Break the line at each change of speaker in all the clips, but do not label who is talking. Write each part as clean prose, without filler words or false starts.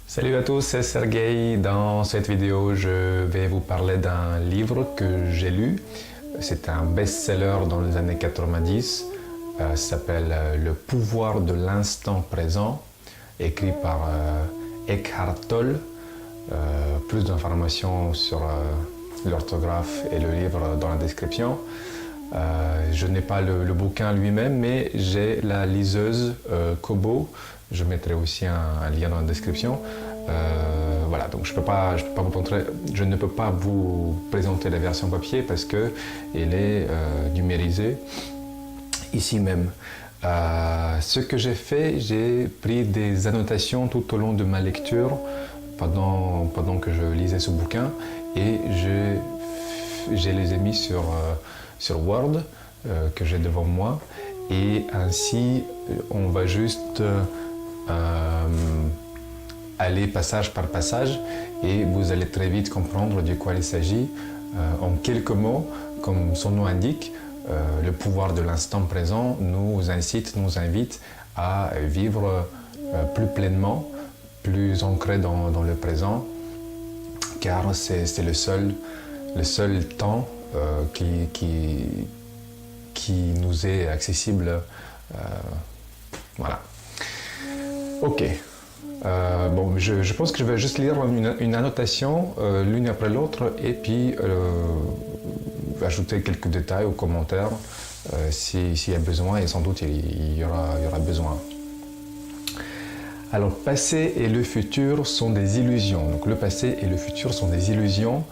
Salut à tous, c'est Sergei. Dans cette vidéo, je vais vous parler d'un livre que j'ai lu. C'est un best-seller dans les années 90. Ça s'appelle Le pouvoir de l'instant présent, écrit par Eckhart Tolle. Plus d'informations sur l'orthographe et le livre dans la description. Je n'ai pas le bouquin lui-même, mais j'ai la liseuse Kobo. Je mettrai aussi un lien dans la description. Voilà, donc je ne peux pas vous présenter la version papier parce qu'elle est numérisée ici même. Ce que j'ai fait, j'ai pris des annotations tout au long de ma lecture pendant que je lisais ce bouquin et je les ai mis sur Word que j'ai devant moi, et ainsi on va juste aller passage par passage et vous allez très vite comprendre de quoi il s'agit. En quelques mots, comme son nom indique, le pouvoir de l'instant présent nous invite à vivre plus pleinement, plus ancré dans le présent, car c'est le seul temps qui nous est accessible. Voilà. Ok. Bon, je pense que je vais juste lire une annotation l'une après l'autre et puis ajouter quelques détails ou commentaires s'il y a besoin, et sans doute il y aura besoin. Alors, passé et le futur sont des illusions. Donc, le passé et le futur sont des illusions.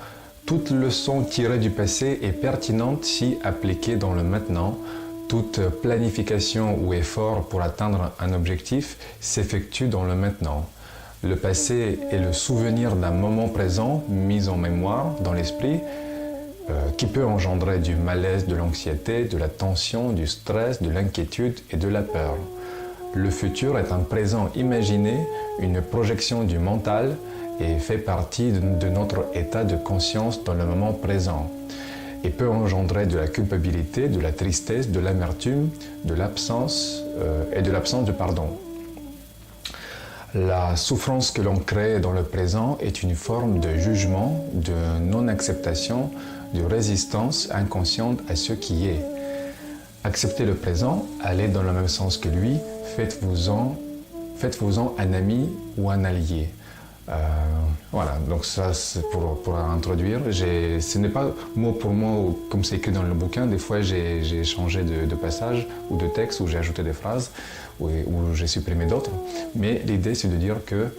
Toute leçon tirée du passé est pertinente si appliquée dans le maintenant. Toute planification ou effort pour atteindre un objectif s'effectue dans le maintenant. Le passé est le souvenir d'un moment présent mis en mémoire dans l'esprit qui peut engendrer du malaise, de l'anxiété, de la tension, du stress, de l'inquiétude et de la peur. Le futur est un présent imaginé, une projection du mental, et fait partie de notre état de conscience dans le moment présent, et peut engendrer de la culpabilité, de la tristesse, de l'amertume, de l'absence et de l'absence de pardon. La souffrance que l'on crée dans le présent est une forme de jugement, de non-acceptation, de résistance inconsciente à ce qui est. Acceptez le présent, allez dans le même sens que lui, faites-vous-en un ami ou un allié. Voilà, donc ça c'est pour introduire. Ce n'est pas mot pour mot comme c'est écrit dans le bouquin. Des fois j'ai changé de passage ou de texte, ou j'ai ajouté des phrases, ou j'ai supprimé d'autres. Mais l'idée c'est de dire que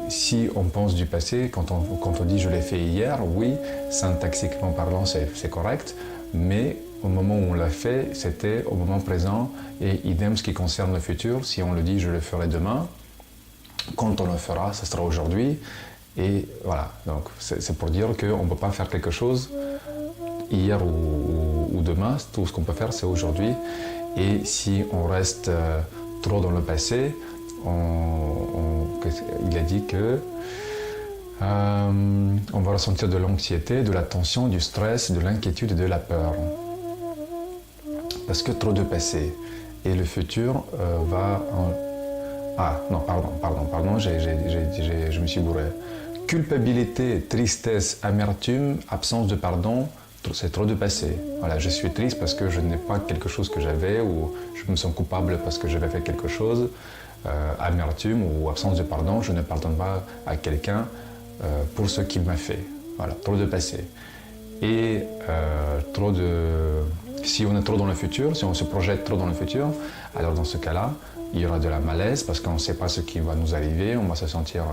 si on pense du passé, quand on dit je l'ai fait hier, oui, syntaxiquement parlant c'est correct, mais au moment où on l'a fait, c'était au moment présent, et idem ce qui concerne le futur. Si on le dit je le ferai demain, quand on le fera, ça sera aujourd'hui. Et voilà, donc c'est pour dire qu'on ne peut pas faire quelque chose hier ou demain. Tout ce qu'on peut faire, c'est aujourd'hui. Et si on reste trop dans le passé, il a dit que on va ressentir de l'anxiété, de la tension, du stress, de l'inquiétude et de la peur. Parce que trop de passé. Et le futur Ah non, pardon, je me suis bourré. Culpabilité, tristesse, amertume, absence de pardon, c'est trop de passé. Voilà, je suis triste parce que je n'ai pas quelque chose que j'avais, ou je me sens coupable parce que j'avais fait quelque chose. Amertume ou absence de pardon, je ne pardonne pas à quelqu'un pour ce qu'il m'a fait. Voilà, trop de passé. Et si on est trop dans le futur, si on se projette trop dans le futur, alors dans ce cas-là, il y aura de la malaise parce qu'on ne sait pas ce qui va nous arriver, on va se sentir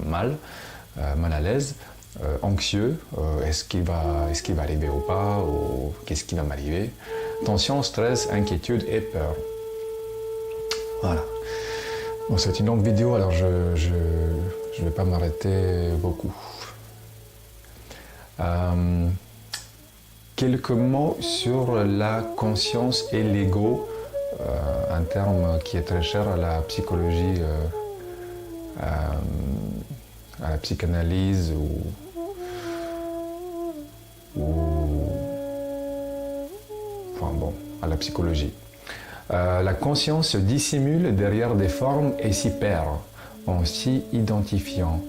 mal à l'aise, anxieux, est-ce qu'il va arriver ou pas, ou qu'est-ce qui va m'arriver, tension, stress, inquiétude et peur. Voilà. Bon, c'est une longue vidéo, alors je ne vais pas m'arrêter beaucoup. Quelques mots sur la conscience et l'ego, un terme qui est très cher à la psychologie, à la psychanalyse à la psychologie. La conscience se dissimule derrière des formes et s'y perd. en s'y identifiant.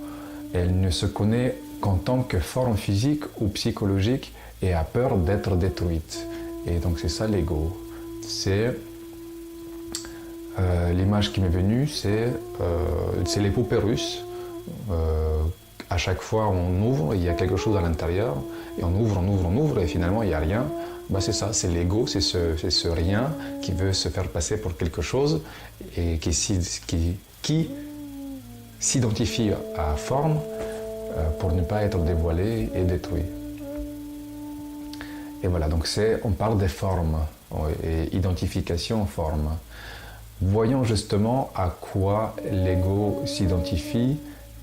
Elle ne se connaît qu'en tant que forme physique ou psychologique et a peur d'être détruite. Et donc c'est ça l'ego. C'est l'image qui m'est venue, c'est les poupées russes. À chaque fois on ouvre, il y a quelque chose à l'intérieur, et on ouvre, et finalement il n'y a rien. Ben c'est ça, c'est l'ego, c'est ce rien qui veut se faire passer pour quelque chose et qui s'identifie à forme pour ne pas être dévoilé et détruit. Et voilà, donc on parle des formes et identification en forme. Voyons justement à quoi l'ego s'identifie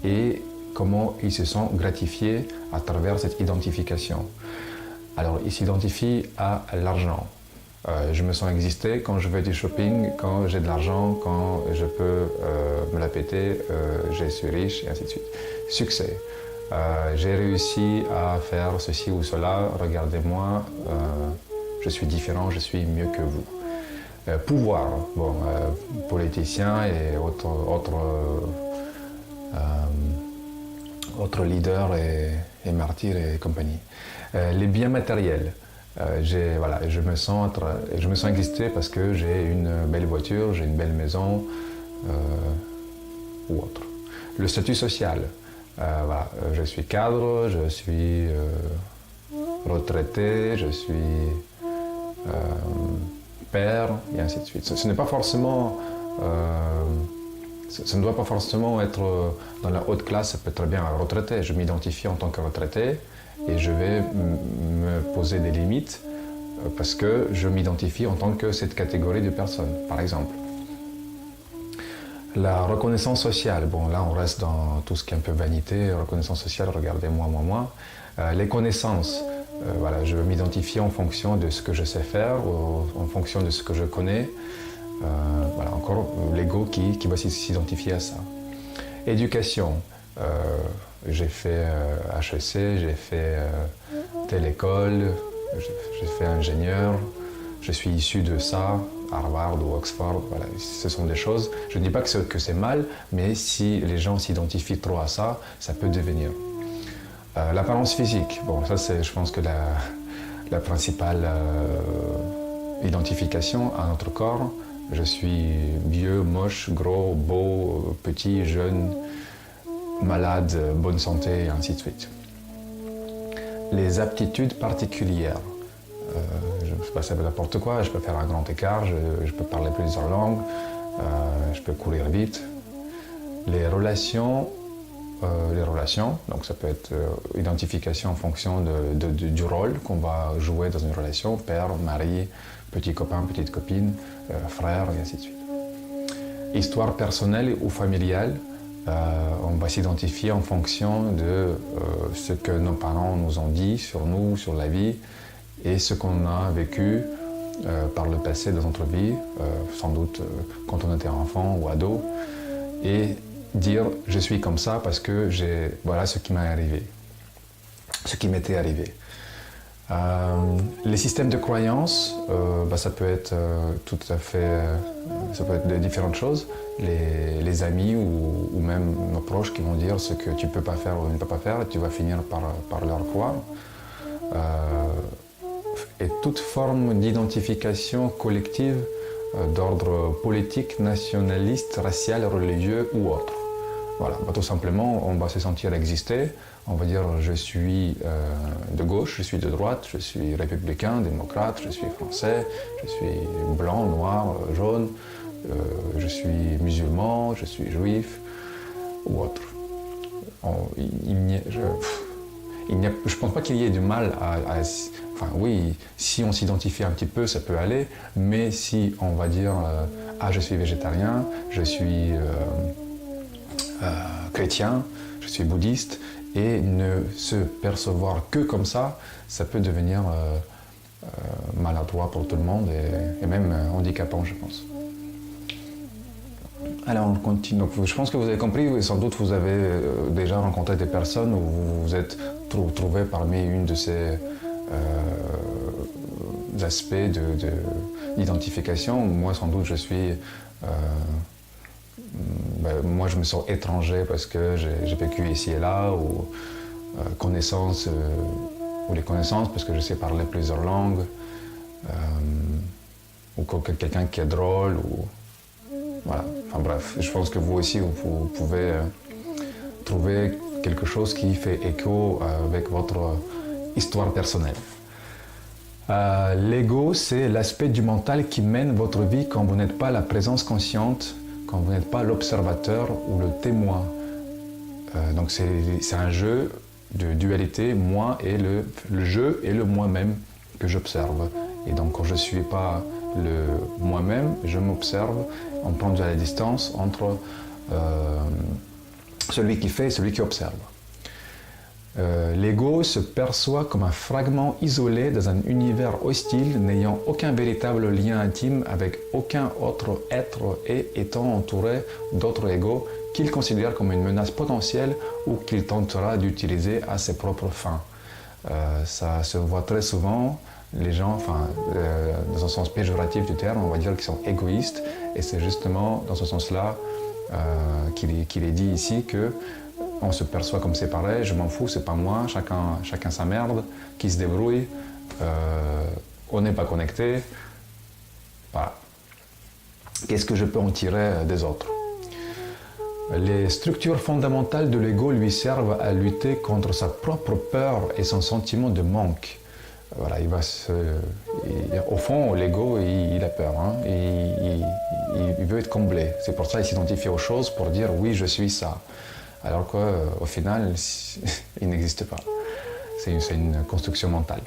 et comment il se sent gratifié à travers cette identification. Alors, il s'identifie à l'argent. Je me sens exister quand je fais du shopping, quand j'ai de l'argent, quand je peux me la péter, je suis riche, et ainsi de suite. Succès. J'ai réussi à faire ceci ou cela, regardez-moi, je suis différent, je suis mieux que vous. Pouvoir, bon, politiciens et autres leaders et martyrs et compagnie. Les biens matériels. Je me sens exister parce que j'ai une belle voiture, j'ai une belle maison ou autre. Le statut social. Je suis cadre, je suis retraité, je suis père, et ainsi de suite. Ce n'est pas forcément... ça ne doit pas forcément être dans la haute classe, ça peut très bien être retraité. Je m'identifie en tant que retraité et je vais me poser des limites parce que je m'identifie en tant que cette catégorie de personnes, par exemple. La reconnaissance sociale, bon là on reste dans tout ce qui est un peu vanité, reconnaissance sociale, regardez moi. Les connaissances, je m'identifie en fonction de ce que je sais faire, en fonction de ce que je connais. Encore l'ego qui va s'identifier à ça. Éducation, j'ai fait HEC, j'ai fait telle école, j'ai fait ingénieur, je suis issu de ça, Harvard ou Oxford, voilà, ce sont des choses. Je ne dis pas que c'est mal, mais si les gens s'identifient trop à ça, ça peut devenir. L'apparence physique, bon ça c'est je pense que la principale identification à notre corps. Je suis vieux, moche, gros, beau, petit, jeune, malade, bonne santé, et ainsi de suite. Les aptitudes particulières. Je ne sais pas, ça peut n'importe quoi, je peux faire un grand écart, je peux parler plusieurs langues, je peux courir vite. Les relations, donc ça peut être identification en fonction du rôle qu'on va jouer dans une relation, père, mari, petit copain, petite copine, frère, et ainsi de suite. Histoire personnelle ou familiale, on va s'identifier en fonction de ce que nos parents nous ont dit sur nous, sur la vie, et ce qu'on a vécu par le passé dans notre vie, sans doute quand on était enfant ou ado, et dire je suis comme ça parce que voilà ce qui m'est arrivé, ce qui m'était arrivé. Les systèmes de croyances, ça peut être tout à fait, ça peut être de différentes choses. Les amis ou même nos proches qui vont dire ce que tu peux pas faire ou ne peux pas faire, et tu vas finir par leur croire. Et toute forme d'identification collective d'ordre politique, nationaliste, racial, religieux ou autre. Voilà, tout simplement, on va se sentir exister. On va dire je suis de gauche, je suis de droite, je suis républicain, démocrate, je suis français, je suis blanc, noir, jaune, je suis musulman, je suis juif ou autre. Je ne pense pas qu'il y ait du mal enfin oui, si on s'identifie un petit peu, ça peut aller, mais si on va dire je suis végétarien, je suis chrétien, je suis bouddhiste, et ne se percevoir que comme ça peut devenir maladroit pour tout le monde et même handicapant, je pense. Alors on continue. Donc, je pense que vous avez compris, et sans doute vous avez déjà rencontré des personnes où vous vous êtes trouvé parmi une de ces aspects d'identification. Moi sans doute je suis moi je me sens étranger parce que j'ai vécu ici et là, ou connaissances, ou les connaissances parce que je sais parler plusieurs langues, ou quelqu'un qui est drôle, ou voilà. Enfin bref, je pense que vous aussi vous pouvez trouver quelque chose qui fait écho avec votre histoire personnelle. L'ego, c'est l'aspect du mental qui mène votre vie quand vous n'êtes pas la présence consciente, quand vous n'êtes pas l'observateur ou le témoin. Donc c'est un jeu de dualité, moi et le jeu et le moi-même que j'observe. Et donc quand je ne suis pas le moi-même, je m'observe, on prend de la distance entre celui qui fait et celui qui observe. L'ego se perçoit comme un fragment isolé dans un univers hostile n'ayant aucun véritable lien intime avec aucun autre être et étant entouré d'autres égos qu'il considère comme une menace potentielle ou qu'il tentera d'utiliser à ses propres fins. Ça se voit très souvent, les gens, dans un sens péjoratif du terme, on va dire qu'ils sont égoïstes, et c'est justement dans ce sens-là qu'il est dit ici que on se perçoit comme séparé, je m'en fous, c'est pas moi, chacun sa merde, qui se débrouille, on n'est pas connecté. Voilà. Qu'est-ce que je peux en tirer des autres? Les structures fondamentales de l'ego lui servent à lutter contre sa propre peur et son sentiment de manque. Voilà, au fond, l'ego, il a peur, hein, il veut être comblé. C'est pour ça qu'il s'identifie aux choses pour dire oui, je suis ça. Alors qu'au final, il n'existe pas. C'est une construction mentale.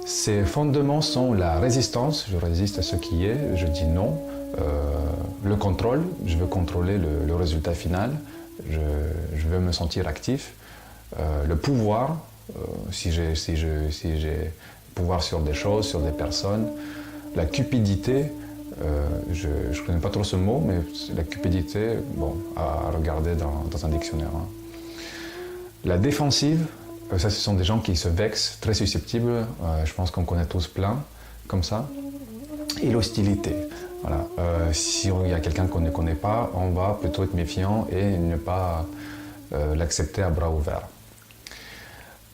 Ses fondements sont la résistance, je résiste à ce qui est, je dis non. Le contrôle, je veux contrôler le résultat final, je veux me sentir actif. Le pouvoir, si j'ai pouvoir sur des choses, sur des personnes. La cupidité, je ne connais pas trop ce mot, mais la cupidité, bon, à regarder dans un dictionnaire. Hein. La défensive, ça ce sont des gens qui se vexent, très susceptibles, je pense qu'on connaît tous plein, comme ça. Et l'hostilité, voilà. Si il y a quelqu'un qu'on ne connaît pas, on va plutôt être méfiant et ne pas l'accepter à bras ouverts.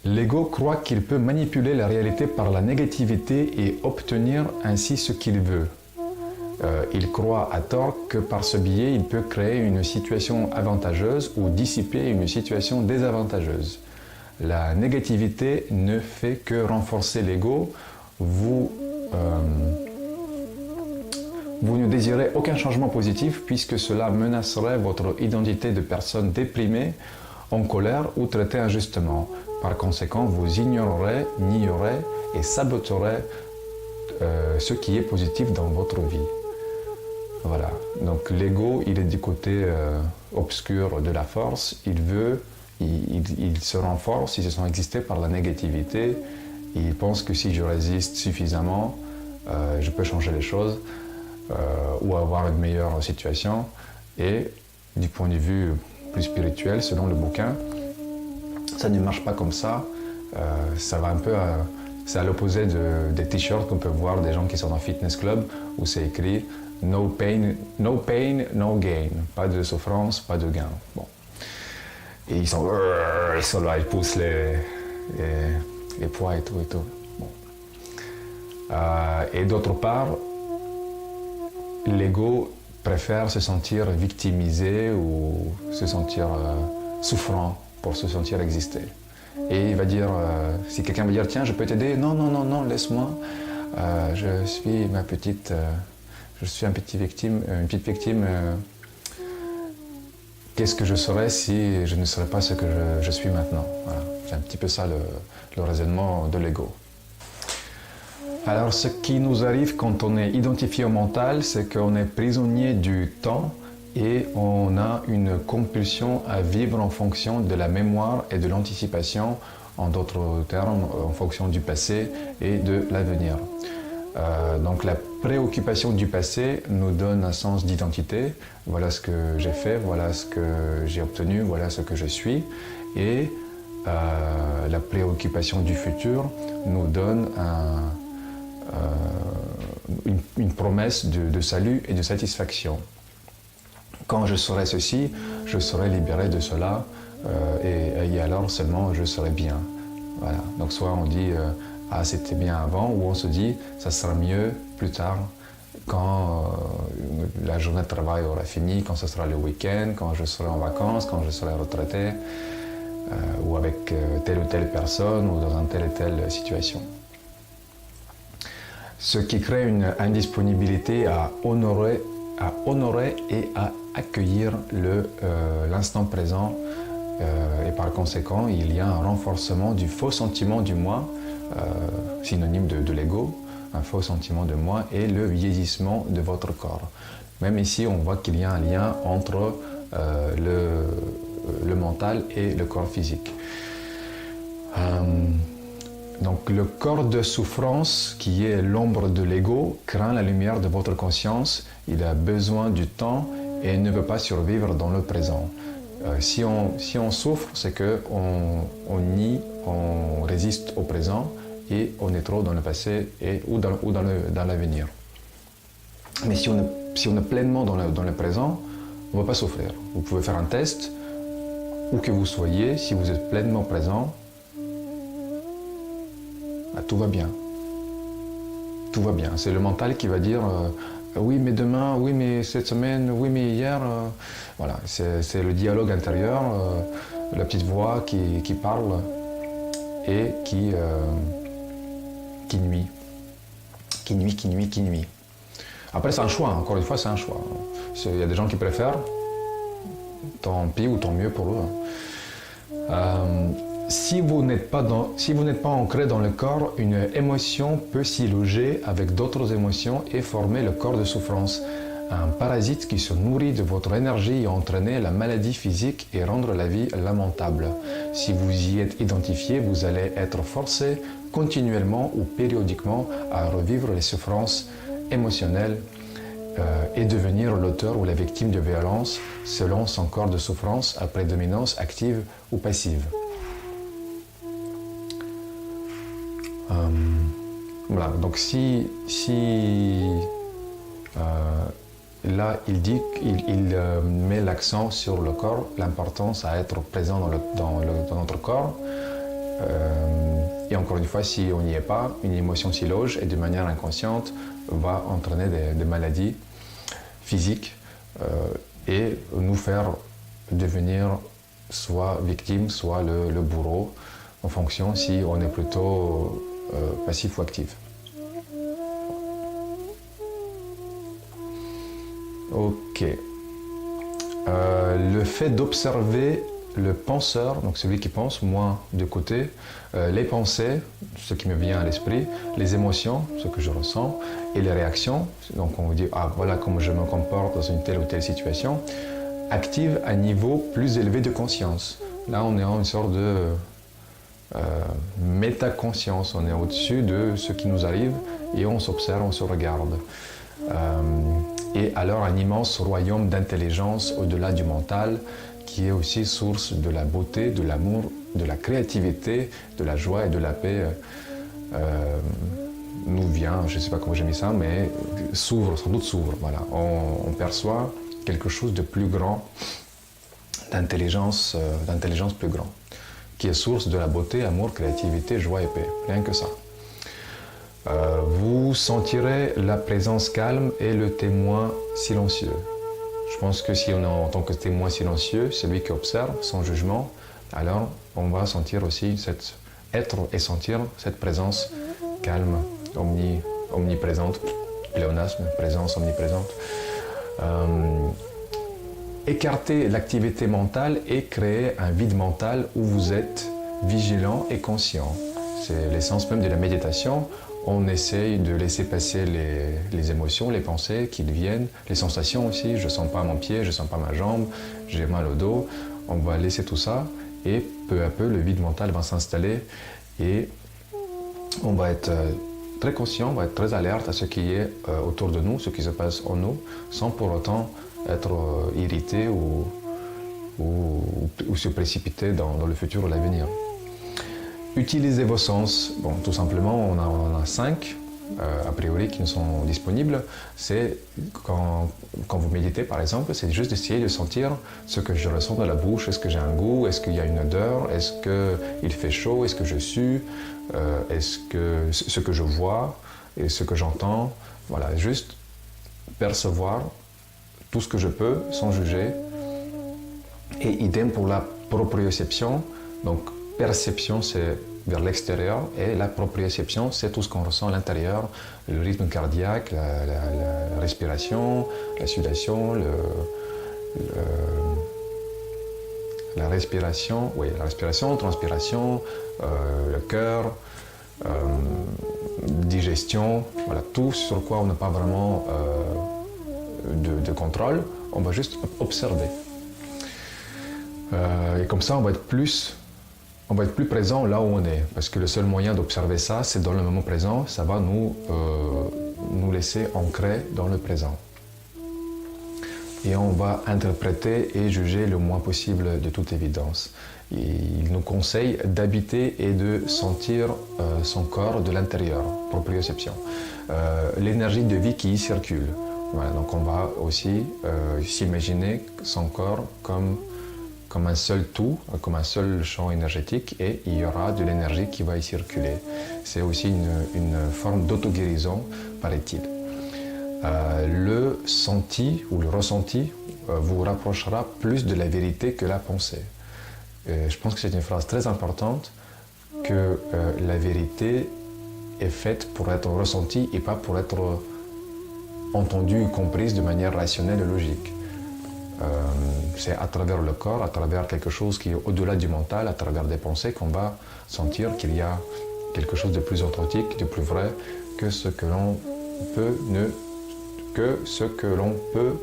L'ego croit qu'il peut manipuler la réalité par la négativité et obtenir ainsi ce qu'il veut. Il croit à tort que par ce biais, il peut créer une situation avantageuse ou dissiper une situation désavantageuse. La négativité ne fait que renforcer l'ego. Vous ne désirez aucun changement positif puisque cela menacerait votre identité de personne déprimée, en colère ou traitée injustement. Par conséquent, vous ignorerez, nierez et saboterez ce qui est positif dans votre vie. Voilà, donc l'ego, il est du côté obscur de la force, il se renforce, il se sent exister par la négativité, il pense que si je résiste suffisamment, je peux changer les choses ou avoir une meilleure situation. Et du point de vue plus spirituel, selon le bouquin, ça ne marche pas comme ça, ça va un peu c'est à l'opposé des t-shirts qu'on peut voir des gens qui sont dans fitness club où c'est écrit no pain, no gain, pas de souffrance, pas de gain. Bon. Et ils sont là, ils poussent les poids et tout. Bon. Et d'autre part, l'ego préfère se sentir victimisé ou se sentir souffrant pour se sentir exister. Et il va dire, si quelqu'un va dire tiens je peux t'aider, non, laisse-moi, je suis une petite victime, qu'est-ce que je serais si je ne serais pas ce que je suis maintenant. Voilà. C'est un petit peu ça le raisonnement de l'ego. Alors ce qui nous arrive quand on est identifié au mental, c'est qu'on est prisonnier du temps et on a une compulsion à vivre en fonction de la mémoire et de l'anticipation, en d'autres termes, en fonction du passé et de l'avenir. Donc la préoccupation du passé nous donne un sens d'identité. Voilà ce que j'ai fait, voilà ce que j'ai obtenu, voilà ce que je suis. Et la préoccupation du futur nous donne une promesse de salut et de satisfaction. Quand je saurai ceci, je serai libéré de cela et alors seulement je serai bien. Voilà. Donc soit on dit ah c'était bien avant, ou on se dit ça sera mieux plus tard quand la journée de travail aura fini, quand ce sera le week-end, quand je serai en vacances, quand je serai retraité, ou avec telle ou telle personne, ou dans une telle et telle situation. Ce qui crée une indisponibilité à honorer et à accueillir l'instant présent, et par conséquent, il y a un renforcement du faux sentiment du moi, synonyme de l'ego, un faux sentiment de moi, et le vieillissement de votre corps. Même ici, on voit qu'il y a un lien entre le mental et le corps physique. Donc le corps de souffrance, qui est l'ombre de l'ego, craint la lumière de votre conscience, il a besoin du temps et ne peut pas survivre dans le présent. Si on souffre, c'est qu'on nie, on résiste au présent et on est trop dans le passé ou dans l'avenir. Mais si on est pleinement dans le présent, on ne va pas souffrir. Vous pouvez faire un test, où que vous soyez, si vous êtes pleinement présent, tout va bien. Tout va bien. C'est le mental qui va dire oui mais demain, oui mais cette semaine, oui mais hier. Voilà, c'est le dialogue intérieur, la petite voix qui parle et qui nuit. Qui nuit. Après c'est un choix, encore une fois c'est un choix. Il y a des gens qui préfèrent, tant pis ou tant mieux pour eux. Si vous n'êtes pas ancré dans le corps, une émotion peut s'y loger avec d'autres émotions et former le corps de souffrance. Un parasite qui se nourrit de votre énergie et entraîner la maladie physique et rendre la vie lamentable. Si vous y êtes identifié, vous allez être forcé continuellement ou périodiquement à revivre les souffrances émotionnelles et devenir l'auteur ou la victime de violence selon son corps de souffrance à prédominance active ou passive. Voilà, donc là il met l'accent sur le corps, l'importance à être présent dans notre corps, et encore une fois, si on n'y est pas, une émotion s'y loge et de manière inconsciente va entraîner des maladies physiques et nous faire devenir soit victime, soit le bourreau, en fonction si on est plutôt passif ou actif. Ok. Le fait d'observer le penseur, donc celui qui pense, moi de côté, les pensées, ce qui me vient à l'esprit, les émotions, ce que je ressens, et les réactions, donc on vous dit, ah voilà comment je me comporte dans une telle ou telle situation, active un niveau plus élevé de conscience. Là on est en une sorte de métaconscience, on est au-dessus de ce qui nous arrive et on s'observe, on se regarde. Et alors un immense royaume d'intelligence au-delà du mental qui est aussi source de la beauté, de l'amour, de la créativité, de la joie et de la paix nous vient, je ne sais pas comment j'ai mis ça, mais s'ouvre, sans doute s'ouvre. Voilà. On perçoit quelque chose de plus grand, d'intelligence plus grand, qui est source de la beauté, amour, créativité, joie et paix. Rien que ça. Vous sentirez la présence calme et le témoin silencieux. Je pense que si on est en tant que témoin silencieux, celui qui observe sans jugement, alors on va sentir aussi être et sentir cette présence calme, omniprésente, pléonasme, présence omniprésente. Écarter l'activité mentale et créer un vide mental où vous êtes vigilant et conscient. C'est l'essence même de la méditation. On essaye de laisser passer les émotions, les pensées qui viennent, les sensations aussi. Je ne sens pas mon pied, je ne sens pas ma jambe, j'ai mal au dos. On va laisser tout ça et peu à peu le vide mental va s'installer et on va être très conscient, on va être très alerte à ce qui est autour de nous, ce qui se passe en nous, sans pour autant être irrité ou se précipiter dans le futur ou l'avenir. Utilisez vos sens. Bon, tout simplement, on en a 5. a priori qui nous sont disponibles, c'est quand vous méditez par exemple, c'est juste d'essayer de sentir ce que je ressens dans la bouche. Est-ce que j'ai un goût? Est-ce qu'il y a une odeur? Est-ce qu'il fait chaud? Est-ce que je sue? Est-ce que ce que je vois et ce que j'entends? Voilà, juste percevoir tout ce que je peux sans juger. Et idem pour la proprioception. Donc perception c'est vers l'extérieur et la proprioception c'est tout ce qu'on ressent à l'intérieur, le rythme cardiaque, la respiration, la sudation, la respiration, transpiration, le cœur, digestion, voilà, tout sur quoi on n'a pas vraiment de contrôle, on va juste observer. Et comme ça, on va être plus présent là où on est. Parce que le seul moyen d'observer ça, c'est dans le moment présent. Ça va nous laisser ancrer dans le présent. Et on va interpréter et juger le moins possible de toute évidence. Il nous conseille d'habiter et de sentir son corps de l'intérieur, proprioception. L'énergie de vie qui y circule. Voilà, donc on va aussi s'imaginer son corps comme un seul tout, comme un seul champ énergétique, et il y aura de l'énergie qui va y circuler. C'est aussi une forme d'auto-guérison, paraît-il. Le senti ou le ressenti vous rapprochera plus de la vérité que la pensée. Je pense que c'est une phrase très importante, que la vérité est faite pour être ressentie et pas pour être entendue ou comprise de manière rationnelle et logique. C'est à travers le corps, à travers quelque chose qui est au-delà du mental, à travers des pensées qu'on va sentir qu'il y a quelque chose de plus authentique, de plus vrai que ce que l'on peut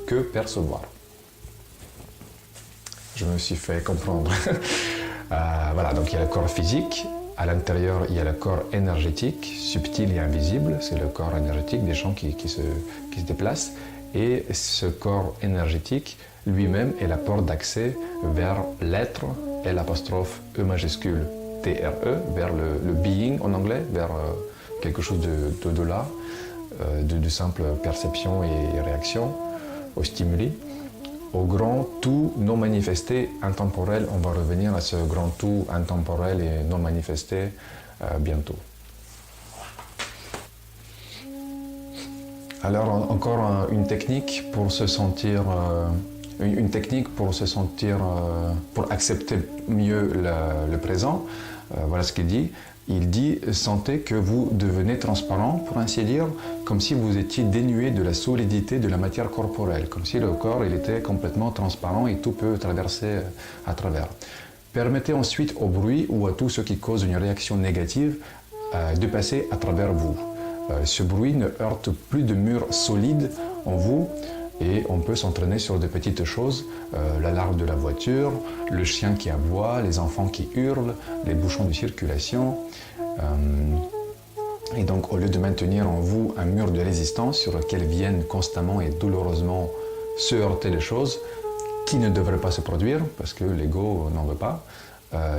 que percevoir. Je me suis fait comprendre. Voilà, donc il y a le corps physique, à l'intérieur il y a le corps énergétique, subtil et invisible, c'est le corps énergétique des gens qui se déplacent, et ce corps énergétique lui-même est la porte d'accès vers l'être, L', E majuscule, T-R-E, vers le being en anglais, vers quelque chose d'au-delà, de simple perception et réaction aux stimuli, au grand tout non manifesté, intemporel. On va revenir à ce grand tout intemporel et non manifesté bientôt. Alors encore une technique pour se sentir, pour accepter mieux le présent. Voilà ce qu'il dit. Il dit « Sentez que vous devenez transparent, pour ainsi dire, comme si vous étiez dénué de la solidité de la matière corporelle, comme si le corps il était complètement transparent et tout peut traverser à travers. Permettez ensuite au bruit ou à tout ce qui cause une réaction négative de passer à travers vous. Ce bruit ne heurte plus de murs solides en vous, et on peut s'entraîner sur de petites choses, l'alarme de la voiture, le chien qui aboie, les enfants qui hurlent, les bouchons de circulation. Et donc au lieu de maintenir en vous un mur de résistance sur lequel viennent constamment et douloureusement se heurter les choses qui ne devraient pas se produire, parce que l'ego n'en veut pas,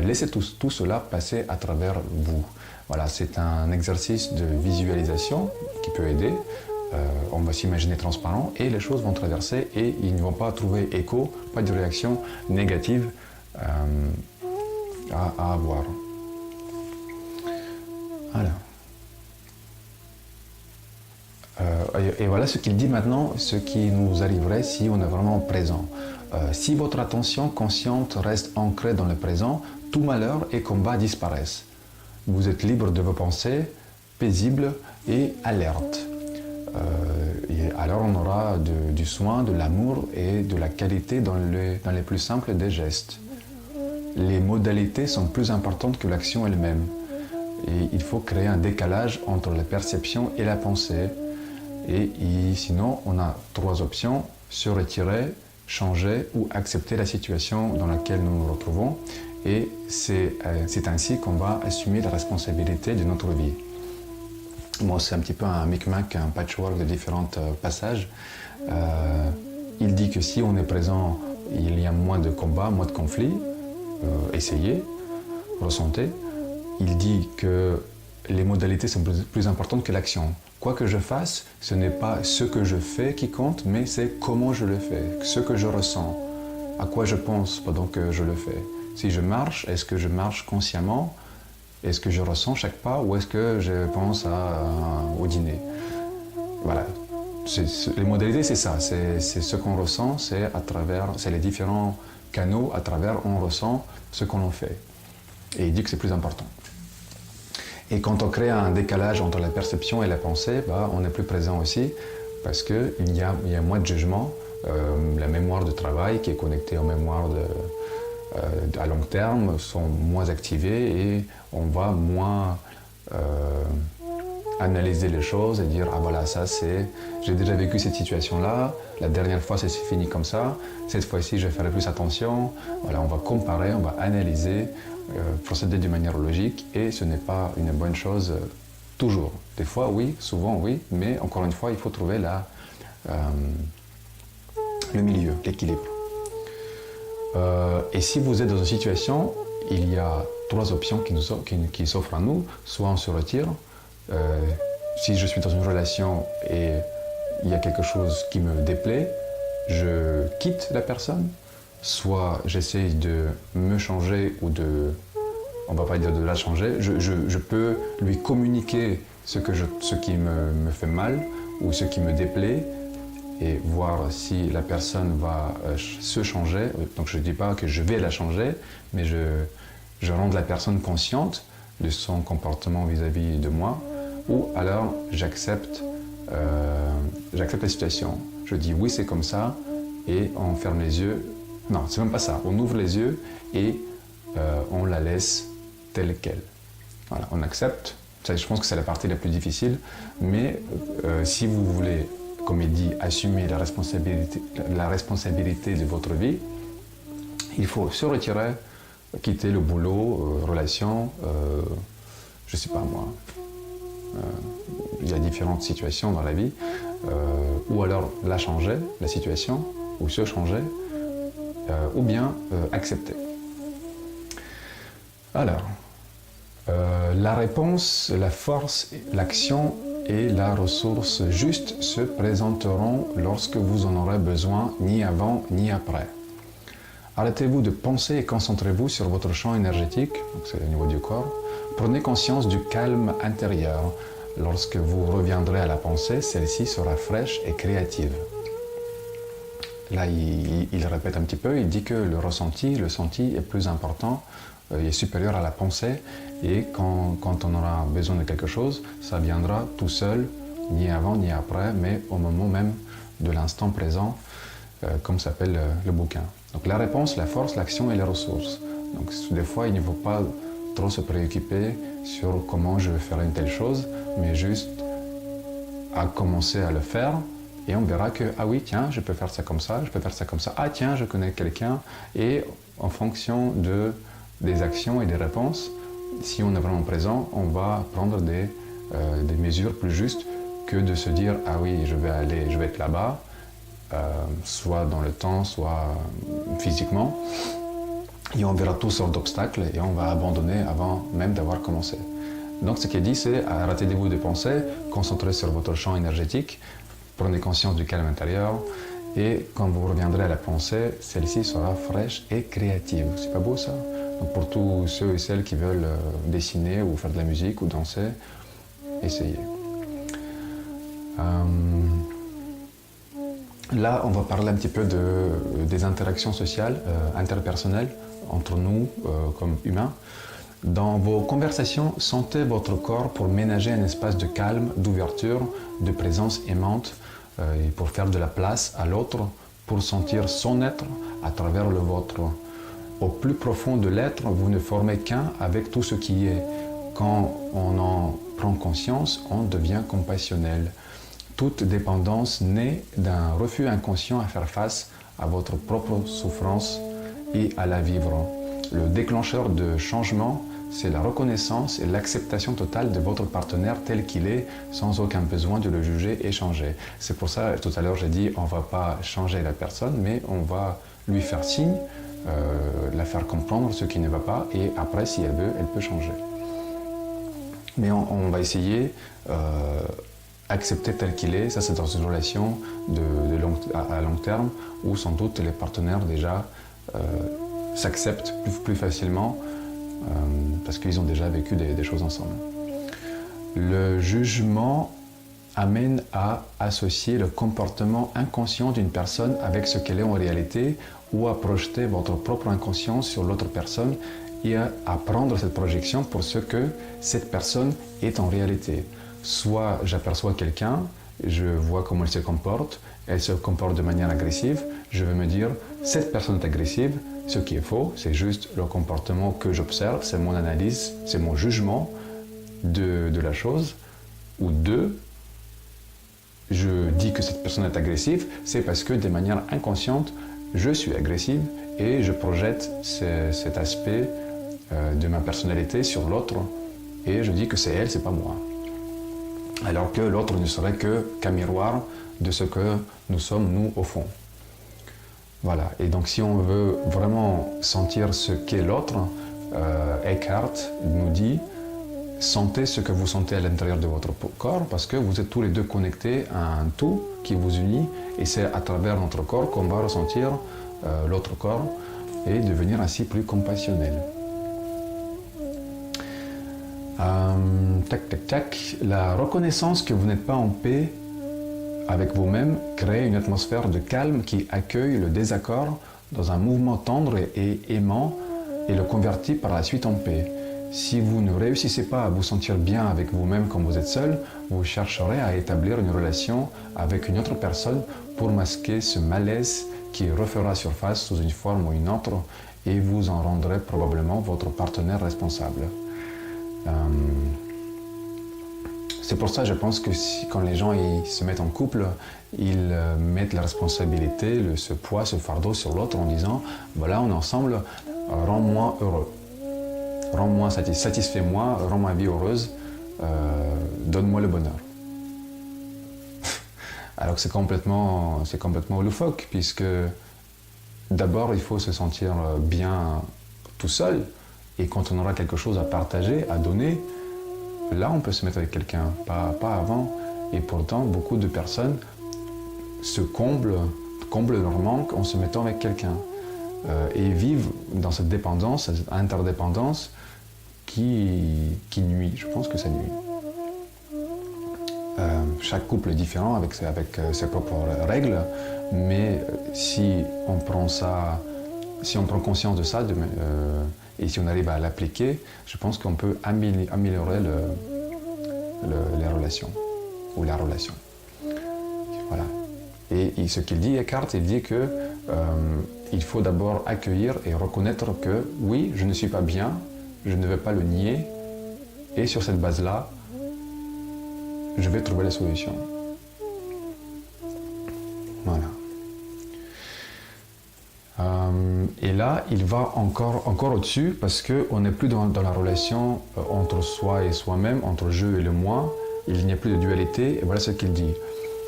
laissez tout cela passer à travers vous. Voilà, c'est un exercice de visualisation qui peut aider. On va s'imaginer transparent et les choses vont traverser et ils ne vont pas trouver écho, pas de réaction négative à avoir. Voilà. Et voilà ce qu'il dit maintenant, ce qui nous arriverait si on est vraiment présent. Si votre attention consciente reste ancrée dans le présent, tout malheur et combat disparaissent. Vous êtes libre de vos pensées, paisible et alerte. Et alors on aura du soin, de l'amour et de la qualité dans les plus simples des gestes. Les modalités sont plus importantes que l'action elle-même. Et il faut créer un décalage entre la perception et la pensée. Et sinon, on a 3 options: se retirer, changer ou accepter la situation dans laquelle nous nous retrouvons. Et c'est ainsi qu'on va assumer la responsabilité de notre vie. Bon, c'est un petit peu un micmac, un patchwork de différents passages. Il dit que si on est présent, il y a moins de combats, moins de conflits. Essayez, ressentez. Il dit que les modalités sont plus importantes que l'action. Quoi que je fasse, ce n'est pas ce que je fais qui compte, mais c'est comment je le fais, ce que je ressens, à quoi je pense pendant que je le fais. Si je marche, est-ce que je marche consciemment? Est-ce que je ressens chaque pas ou est-ce que je pense au dîner? Voilà. Les modalités, c'est ça. C'est ce qu'on ressent, c'est les différents canaux à travers on ressent ce qu'on en fait. Et il dit que c'est plus important. Et quand on crée un décalage entre la perception et la pensée, on est plus présent aussi parce qu'il y a moins de jugement. La mémoire de travail qui est connectée aux mémoires à long terme sont moins activées et on va moins analyser les choses et dire « Ah voilà, ça c'est... J'ai déjà vécu cette situation-là, la dernière fois c'est fini comme ça, cette fois-ci je ferai plus attention. » Voilà, on va comparer, on va analyser, procéder d'une manière logique et ce n'est pas une bonne chose toujours. Des fois oui, souvent oui, mais encore une fois il faut trouver le milieu, l'équilibre. Et si vous êtes dans une situation, il y a 3 options qui s'offrent à nous. Soit on se retire, si je suis dans une relation et il y a quelque chose qui me déplaît, je quitte la personne. Soit j'essaye de me changer ou on ne va pas dire de la changer, je peux lui communiquer ce qui me fait mal ou ce qui me déplaît et voir si la personne va se changer. Donc je ne dis pas que je vais la changer, mais je rends la personne consciente de son comportement vis-à-vis de moi, ou alors j'accepte la situation. Je dis oui, c'est comme ça, et on ferme les yeux. Non, c'est même pas ça. On ouvre les yeux et on la laisse telle qu'elle. Voilà, on accepte. Ça, je pense que c'est la partie la plus difficile, mais si vous voulez, comme il dit, assumer la responsabilité de votre vie, il faut se retirer, quitter le boulot, relation, je ne sais pas moi. Il y a différentes situations dans la vie, ou alors la changer, la situation, ou se changer, ou bien accepter. Alors, la réponse, la force, l'action et la ressource juste se présenteront lorsque vous en aurez besoin, ni avant ni après. Arrêtez-vous de penser et concentrez-vous sur votre champ énergétique, donc c'est au niveau du corps. Prenez conscience du calme intérieur. Lorsque vous reviendrez à la pensée, celle-ci sera fraîche et créative. Là, il répète un petit peu, il dit que le senti est plus important, il est supérieur à la pensée, et quand on aura besoin de quelque chose, ça viendra tout seul, ni avant ni après, mais au moment même de l'instant présent, comme s'appelle le bouquin. Donc la réponse, la force, l'action et les ressources. Donc des fois, il ne faut pas trop se préoccuper sur comment je vais faire une telle chose, mais juste à commencer à le faire, et on verra que, ah oui, tiens, je peux faire ça comme ça, je peux faire ça comme ça, ah tiens, je connais quelqu'un, et en fonction des actions et des réponses, si on est vraiment présent, on va prendre des mesures plus justes que de se dire, ah oui, je vais être là-bas, soit dans le temps, soit physiquement, et on verra toutes sortes d'obstacles et on va abandonner avant même d'avoir commencé. Donc ce qui est dit, c'est arrêtez-vous de penser, concentrez sur votre champ énergétique, prenez conscience du calme intérieur et quand vous reviendrez à la pensée, celle-ci sera fraîche et créative. C'est pas beau ça? Donc pour tous ceux et celles qui veulent dessiner ou faire de la musique ou danser, essayez. Là, on va parler un petit peu des interactions sociales, interpersonnelles, entre nous comme humains. Dans vos conversations, sentez votre corps pour ménager un espace de calme, d'ouverture, de présence aimante, et pour faire de la place à l'autre, pour sentir son être à travers le vôtre. Au plus profond de l'être, vous ne formez qu'un avec tout ce qui est. Quand on en prend conscience, on devient compassionnel. Toute dépendance naît d'un refus inconscient à faire face à votre propre souffrance et à la vivre. Le déclencheur de changement, c'est la reconnaissance et l'acceptation totale de votre partenaire tel qu'il est, sans aucun besoin de le juger et changer. C'est pour ça, tout à l'heure, j'ai dit, on ne va pas changer la personne, mais on va lui faire signe, la faire comprendre ce qui ne va pas, et après, si elle veut, elle peut changer. Mais on va essayer accepter tel qu'il est. Ça, c'est dans une relation à long terme où sans doute les partenaires déjà s'acceptent plus facilement parce qu'ils ont déjà vécu des choses ensemble. Le jugement amène à associer le comportement inconscient d'une personne avec ce qu'elle est en réalité ou à projeter votre propre inconscient sur l'autre personne et à prendre cette projection pour ce que cette personne est en réalité. Soit j'aperçois quelqu'un, je vois comment elle se comporte de manière agressive, je vais me dire cette personne est agressive, ce qui est faux, c'est juste le comportement que j'observe, c'est mon analyse, c'est mon jugement de la chose. Ou deux, je dis que cette personne est agressive, c'est parce que de manière inconsciente, je suis agressive et je projette cet aspect de ma personnalité sur l'autre et je dis que c'est elle, c'est pas moi. Alors que l'autre ne serait qu'un miroir de ce que nous sommes, nous, au fond. Voilà, et donc si on veut vraiment sentir ce qu'est l'autre, Eckhart nous dit « Sentez ce que vous sentez à l'intérieur de votre corps parce que vous êtes tous les deux connectés à un tout qui vous unit et c'est à travers notre corps qu'on va ressentir l'autre corps et devenir ainsi plus compassionnel. » La reconnaissance que vous n'êtes pas en paix avec vous-même crée une atmosphère de calme qui accueille le désaccord dans un mouvement tendre et aimant et le convertit par la suite en paix. Si vous ne réussissez pas à vous sentir bien avec vous-même quand vous êtes seul, vous chercherez à établir une relation avec une autre personne pour masquer ce malaise qui refera surface sous une forme ou une autre et vous en rendrez probablement votre partenaire responsable. C'est pour ça, je pense que quand les gens se mettent en couple, ils mettent la responsabilité, ce poids, ce fardeau sur l'autre en disant « Voilà, on est ensemble, rends-moi heureux, rends-moi satisfais-moi, rends ma vie heureuse, donne-moi le bonheur. » Alors que c'est complètement loufoque, puisque d'abord, il faut se sentir bien tout seul, et quand on aura quelque chose à partager, à donner, là, on peut se mettre avec quelqu'un, pas avant. Et pourtant, beaucoup de personnes se comblent leur manque en se mettant avec quelqu'un. Et vivent dans cette dépendance, cette interdépendance qui nuit. Je pense que ça nuit. Chaque couple est différent avec ses propres règles, mais si on prend conscience de ça, et si on arrive à l'appliquer, je pense qu'on peut améliorer les relations, ou la relation. Voilà. Et ce qu'il dit, Eckhart, il dit que il faut d'abord accueillir et reconnaître que oui, je ne suis pas bien, je ne vais pas le nier, et sur cette base-là, je vais trouver les solutions. Voilà. Et là, il va encore au-dessus parce qu'on n'est plus dans la relation entre soi et soi-même, entre je et le moi. Il n'y a plus de dualité, et voilà ce qu'il dit.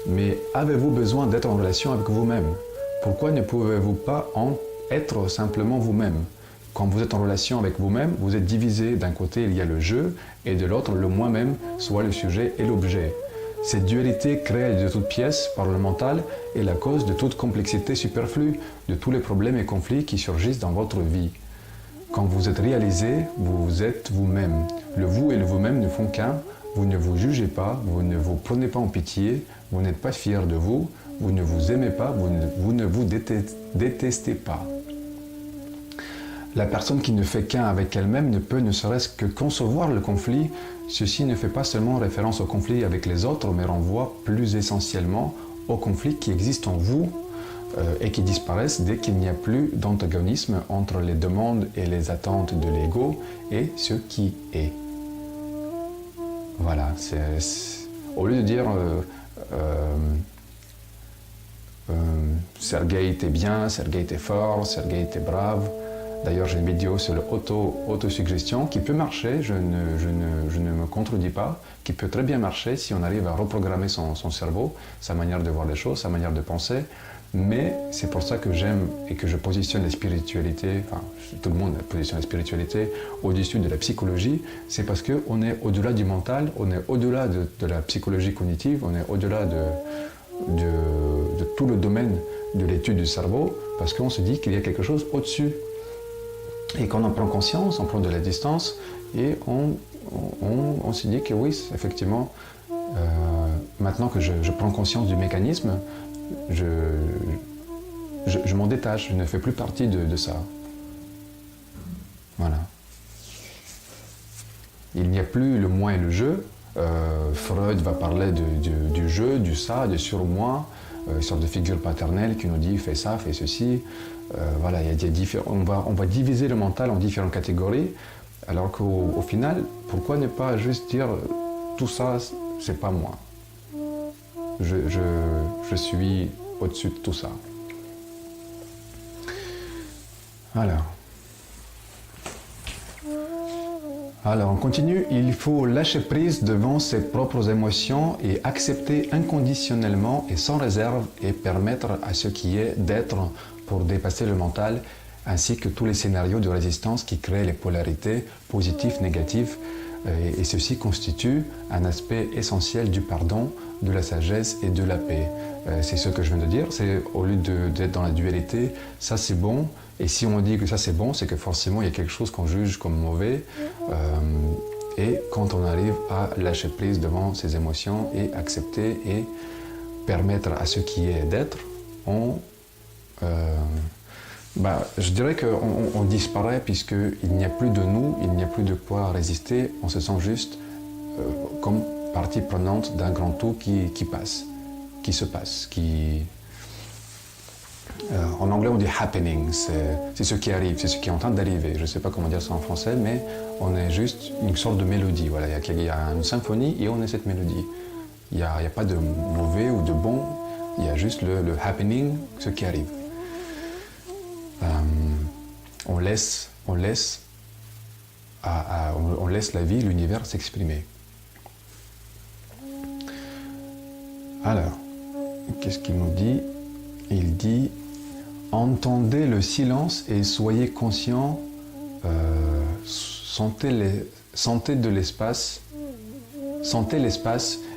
Mais avez-vous besoin d'être en relation avec vous-même? Pourquoi ne pouvez-vous pas être simplement vous-même? Quand vous êtes en relation avec vous-même, vous êtes divisé. D'un côté, il y a le je, et de l'autre, le moi-même, soit le sujet et l'objet. Cette dualité créée de toutes pièces par le mental est la cause de toute complexité superflue, de tous les problèmes et conflits qui surgissent dans votre vie. Quand vous êtes réalisé, vous êtes vous-même. Le vous et le vous-même ne font qu'un. Vous ne vous jugez pas, vous ne vous prenez pas en pitié, vous n'êtes pas fier de vous, vous ne vous aimez pas, vous ne vous détestez pas. La personne qui ne fait qu'un avec elle-même ne peut ne serait-ce que concevoir le conflit. Ceci ne fait pas seulement référence au conflit avec les autres, mais renvoie plus essentiellement aux conflits qui existent en vous et qui disparaissent dès qu'il n'y a plus d'antagonisme entre les demandes et les attentes de l'ego et ce qui est. Voilà, au lieu de dire Sergueï était bien, Sergueï était fort, Sergueï était brave. D'ailleurs, j'ai une vidéo sur l'autosuggestion qui peut marcher, je ne me contredis pas, qui peut très bien marcher si on arrive à reprogrammer son cerveau, sa manière de voir les choses, sa manière de penser, Mais c'est pour ça que j'aime et que je positionne la spiritualité, enfin tout le monde positionne la spiritualité au-dessus de la psychologie, c'est parce qu'on est au-delà du mental, on est au-delà de la psychologie cognitive, on est au-delà de tout le domaine de l'étude du cerveau, parce qu'on se dit qu'il y a quelque chose au-dessus. Et quand on prend conscience, on prend de la distance et on se dit que oui, effectivement, maintenant que je prends conscience du mécanisme, je m'en détache, je ne fais plus partie de ça. Voilà. Il n'y a plus le moi et le jeu. Freud va parler du jeu, du ça, du surmoi, une sorte de figure paternelle qui nous dit fais ça, fais ceci. Voilà, on va diviser le mental en différentes catégories, alors qu'au final, pourquoi ne pas juste dire tout ça, c'est pas moi. Je suis au-dessus de tout ça. Alors, on continue. Il faut lâcher prise devant ses propres émotions et accepter inconditionnellement et sans réserve et permettre à ce qui est d'être pour dépasser le mental, ainsi que tous les scénarios de résistance qui créent les polarités positives, négatives. Et ceci constitue un aspect essentiel du pardon, de la sagesse et de la paix. C'est ce que je viens de dire, c'est au lieu d'être dans la dualité, ça c'est bon, et si on dit que ça c'est bon, c'est que forcément il y a quelque chose qu'on juge comme mauvais, et quand on arrive à lâcher prise devant ses émotions et accepter et permettre à ce qui est d'être, je dirais qu'on disparaît puisqu'il n'y a plus de nous, il n'y a plus de quoi résister, on se sent juste comme partie prenante d'un grand tout qui se passe. En anglais on dit happening, c'est ce qui arrive, c'est ce qui est en train d'arriver. Je ne sais pas comment dire ça en français, mais on est juste une sorte de mélodie. Voilà, il y a une symphonie et on est cette mélodie. Il n'y a pas de mauvais ou de bon, il y a juste le happening, ce qui arrive. On laisse la vie, l'univers s'exprimer. Alors, qu'est-ce qu'il nous dit? Il dit « Entendez le silence et soyez conscients, sentez l'espace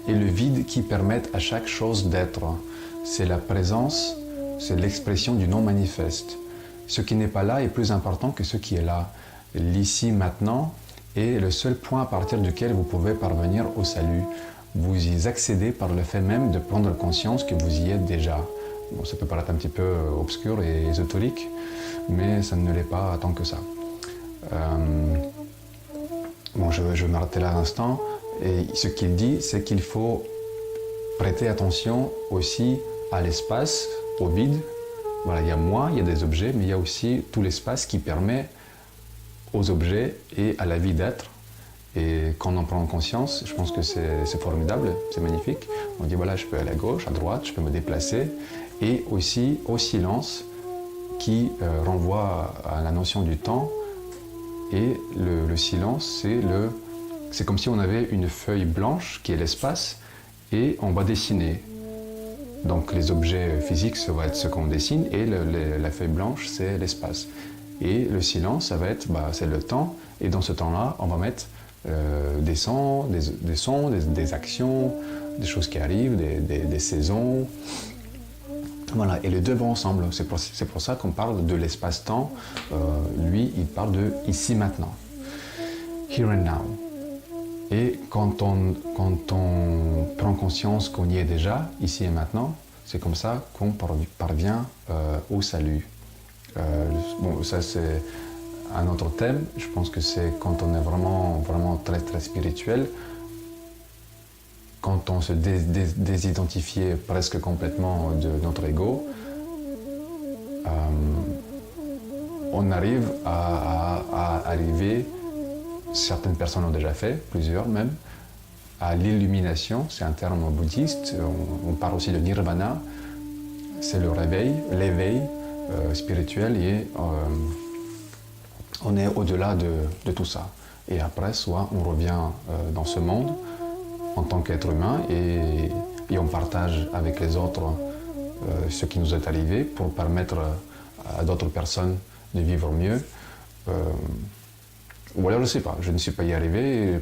et le vide qui permettent à chaque chose d'être. C'est la présence, c'est l'expression du non manifeste. Ce qui n'est pas là est plus important que ce qui est là. L'ici, maintenant, est le seul point à partir duquel vous pouvez parvenir au salut. Vous y accédez par le fait même de prendre conscience que vous y êtes déjà. » Bon, ça peut paraître un petit peu obscur et ésotérique, mais ça ne l'est pas tant que ça. Je vais m'arrêter là un instant. Et ce qu'il dit, c'est qu'il faut prêter attention aussi à l'espace, au vide. Voilà, il y a moi, il y a des objets, mais il y a aussi tout l'espace qui permet aux objets et à la vie d'être. Et quand on en prend conscience, je pense que c'est formidable, c'est magnifique. On dit voilà, je peux aller à gauche, à droite, je peux me déplacer. Et aussi au silence qui renvoie à la notion du temps. Et le silence, c'est comme si on avait une feuille blanche qui est l'espace et on va dessiner. Donc les objets physiques, ça va être ce qu'on dessine et la feuille blanche, c'est l'espace. Et le silence, ça va être c'est le temps. Et dans ce temps-là, on va mettre des sons, des actions, des choses qui arrivent, des saisons. Voilà, et les deux vont ensemble. C'est pour ça qu'on parle de l'espace-temps. Lui, il parle de ici maintenant. Here and now. Et quand on prend conscience qu'on y est déjà, ici et maintenant, c'est comme ça qu'on parvient au salut. Ça c'est un autre thème. Je pense que c'est quand on est vraiment, vraiment très, très spirituel, quand on se désidentifie presque complètement de notre ego, on arrive à arriver, certaines personnes l'ont déjà fait, plusieurs même, à l'illumination. C'est un terme bouddhiste. On parle aussi de nirvana. C'est le réveil, l'éveil spirituel et on est au-delà de tout ça. Et après, soit on revient dans ce monde en tant qu'être humain et on partage avec les autres ce qui nous est arrivé pour permettre à d'autres personnes de vivre mieux. Ou alors je ne sais pas, je ne suis pas y arrivé.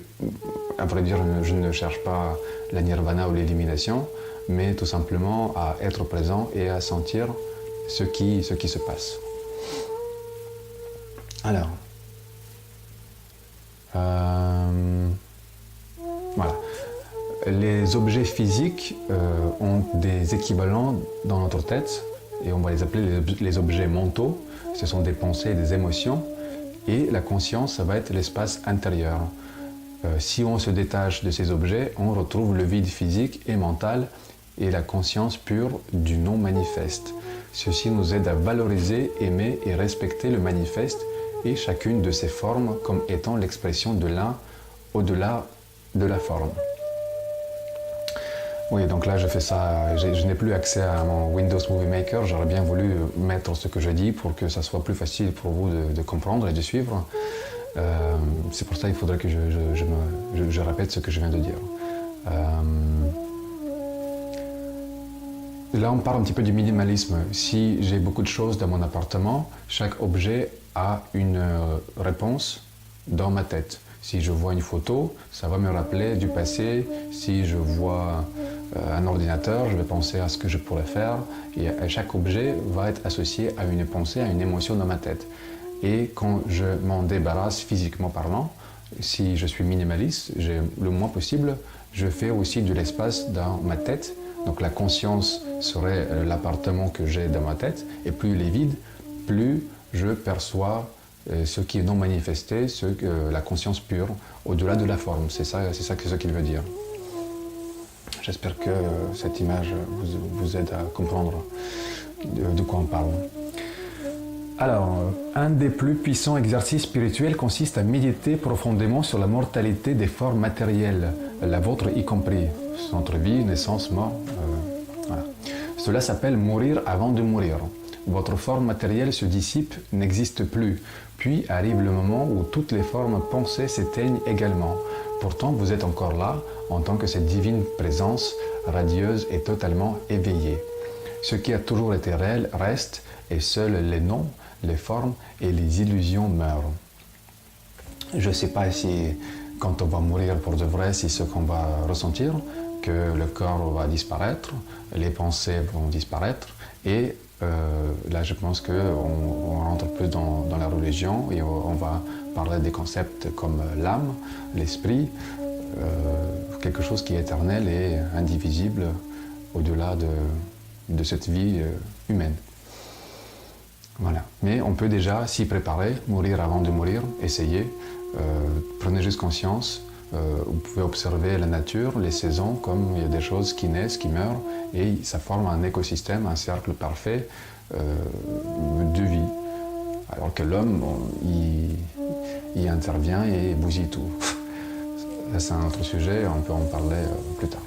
À vrai dire, je ne cherche pas la nirvana ou l'élimination, mais tout simplement à être présent et à sentir ce qui se passe. Alors, voilà. Les objets physiques ont des équivalents dans notre tête et on va les appeler les objets mentaux. Ce sont des pensées et des émotions et la conscience, ça va être l'espace intérieur. Si on se détache de ces objets, on retrouve le vide physique et mental et la conscience pure du non manifeste. Ceci nous aide à valoriser, aimer et respecter le manifeste et chacune de ces formes comme étant l'expression de l'un au-delà de la forme. Oui, donc là je fais ça, je n'ai plus accès à mon Windows Movie Maker, j'aurais bien voulu mettre ce que je dis pour que ça soit plus facile pour vous de comprendre et de suivre. C'est pour ça qu'il faudrait que je répète ce que je viens de dire. Là on parle un petit peu du minimalisme. Si j'ai beaucoup de choses dans mon appartement, chaque objet a une réponse dans ma tête. Si je vois une photo, ça va me rappeler du passé. Si je vois un ordinateur, je vais penser à ce que je pourrais faire. Et chaque objet va être associé à une pensée, à une émotion dans ma tête. Et quand je m'en débarrasse physiquement parlant, si je suis minimaliste, le moins possible, je fais aussi de l'espace dans ma tête. Donc la conscience serait l'appartement que j'ai dans ma tête. Et plus il est vide, plus je perçois ce qui est non manifesté, la conscience pure, au-delà de la forme. C'est ça ce qu'il veut dire. J'espère que cette image vous aide à comprendre de quoi on parle. Alors, un des plus puissants exercices spirituels consiste à méditer profondément sur la mortalité des formes matérielles, la vôtre y compris, centre vie, naissance, mort. Voilà. Cela s'appelle mourir avant de mourir. Votre forme matérielle se dissipe, n'existe plus. Puis arrive le moment où toutes les formes pensées s'éteignent également. Pourtant, vous êtes encore là, en tant que cette divine présence radieuse et totalement éveillée. Ce qui a toujours été réel reste, et seuls les noms, les formes et les illusions meurent. Je ne sais pas si, quand on va mourir pour de vrai, c'est ce qu'on va ressentir, que le corps va disparaître, les pensées vont disparaître, et là je pense qu'on rentre plus dans la religion et on va parler des concepts comme l'âme, l'esprit, quelque chose qui est éternel et indivisible au-delà de cette vie humaine. Voilà. Mais on peut déjà s'y préparer, mourir avant de mourir, essayer. Prenez juste conscience. Vous pouvez observer la nature, les saisons, comme il y a des choses qui naissent, qui meurent, et ça forme un écosystème, un cercle parfait de vie. Alors que l'homme, il intervient et bousille tout. C'est un autre sujet, on peut en parler plus tard.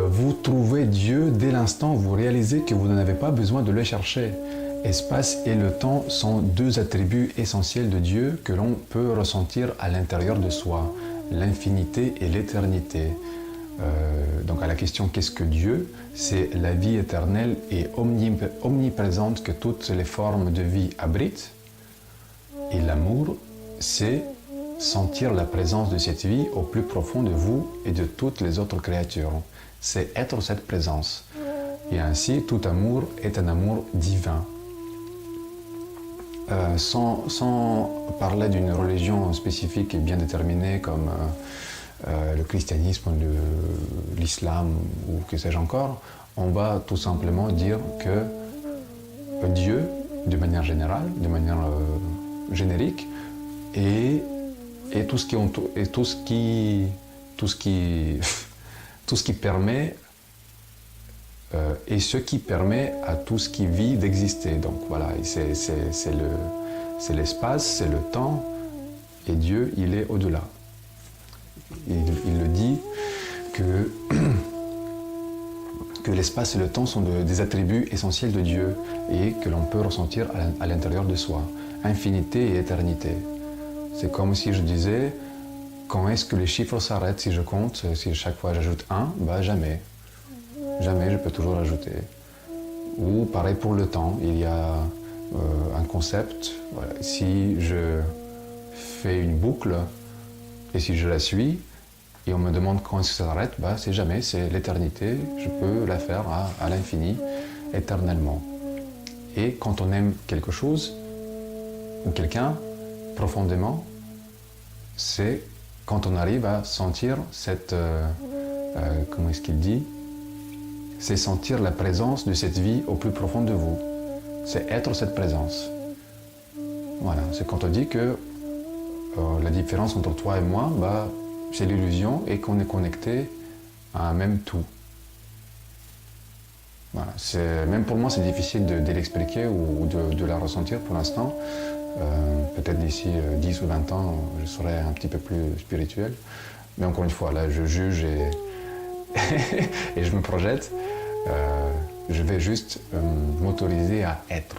Vous trouvez Dieu dès l'instant où vous réalisez que vous n'avez pas besoin de le chercher. Espace et le temps sont deux attributs essentiels de Dieu que l'on peut ressentir à l'intérieur de soi, l'infinité et l'éternité. Donc à la question qu'est-ce que Dieu? C'est la vie éternelle et omniprésente que toutes les formes de vie abritent. Et l'amour, c'est sentir la présence de cette vie au plus profond de vous et de toutes les autres créatures. C'est être cette présence. Et ainsi, tout amour est un amour divin. Sans parler d'une religion spécifique et bien déterminée comme le christianisme, l'islam ou que sais-je encore, on va tout simplement dire que Dieu, de manière générale, de manière générique, et tout ce qui permet et ce qui permet à tout ce qui vit d'exister. Donc voilà, c'est l'espace, c'est le temps, et Dieu, il est au-delà. Il le dit que l'espace et le temps sont des attributs essentiels de Dieu et que l'on peut ressentir à l'intérieur de soi. Infinité et éternité. C'est comme si je disais, quand est-ce que les chiffres s'arrêtent si je compte, si chaque fois j'ajoute 1, bah jamais. Jamais, je peux toujours ajouter. Ou pareil pour le temps, il y a un concept. Voilà. Si je fais une boucle et si je la suis et on me demande quand est-ce que ça s'arrête, bah, c'est jamais, c'est l'éternité. Je peux la faire à l'infini, éternellement. Et quand on aime quelque chose ou quelqu'un profondément, c'est quand on arrive à sentir cette... comment est-ce qu'il dit? C'est sentir la présence de cette vie au plus profond de vous. C'est être cette présence. Voilà, c'est quand on dit que la différence entre toi et moi, bah, c'est l'illusion et qu'on est connecté à un même tout. Voilà, même pour moi, c'est difficile de l'expliquer ou de la ressentir pour l'instant. Peut-être d'ici 10 ou 20 ans, je serai un petit peu plus spirituel. Mais encore une fois, là, je juge et, et je me projette. Je vais juste m'autoriser à être.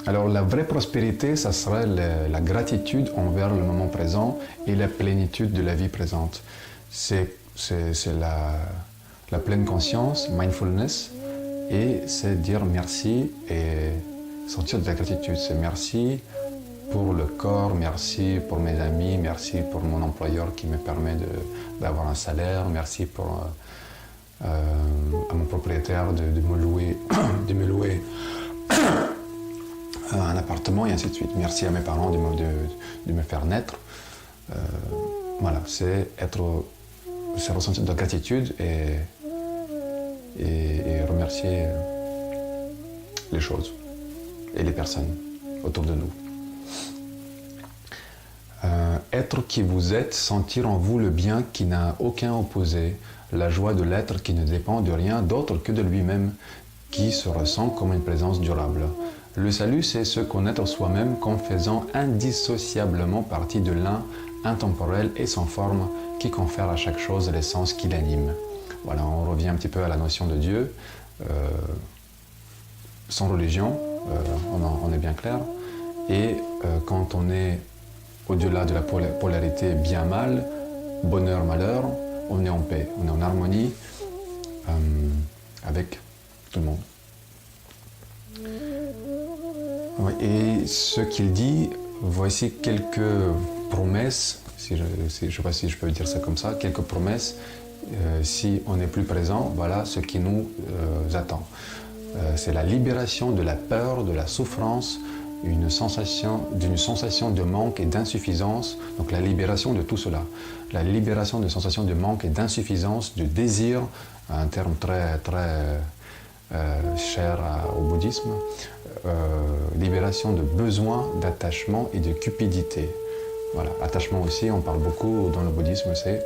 Alors la vraie prospérité, ça serait la gratitude envers le moment présent et la plénitude de la vie présente. C'est la pleine conscience, mindfulness, et c'est dire merci et sentir de la gratitude. C'est merci pour le corps, merci pour mes amis, merci pour mon employeur qui me permet d'avoir un salaire, merci pour à mon propriétaire de me louer, un appartement et ainsi de suite. Merci à mes parents de me faire naître. Voilà, c'est ressentir de la gratitude et remercier les choses et les personnes autour de nous. Être qui vous êtes, sentir en vous le bien qui n'a aucun opposé, la joie de l'être qui ne dépend de rien d'autre que de lui-même, qui se ressent comme une présence durable. Le salut, c'est se connaître soi-même comme faisant indissociablement partie de l'un intemporel et sans forme qui confère à chaque chose l'essence qui l'anime. Voilà, on revient un petit peu à la notion de Dieu. Sans religion, on est bien clair. Et quand on est au-delà de la polarité bien-mal, bonheur-malheur, on est en paix, on est en harmonie avec tout le monde. Oui, et ce qu'il dit, voici quelques promesses, je ne sais pas si je peux dire ça comme ça, quelques promesses, si on n'est plus présent, voilà ce qui nous attend. C'est la libération de la peur, de la souffrance, d'une sensation de manque et d'insuffisance, donc la libération de tout cela. La libération de sensations de manque et d'insuffisance, de désir, un terme très, très cher au bouddhisme, libération de besoin, d'attachement et de cupidité. Voilà, attachement aussi, on parle beaucoup dans le bouddhisme, c'est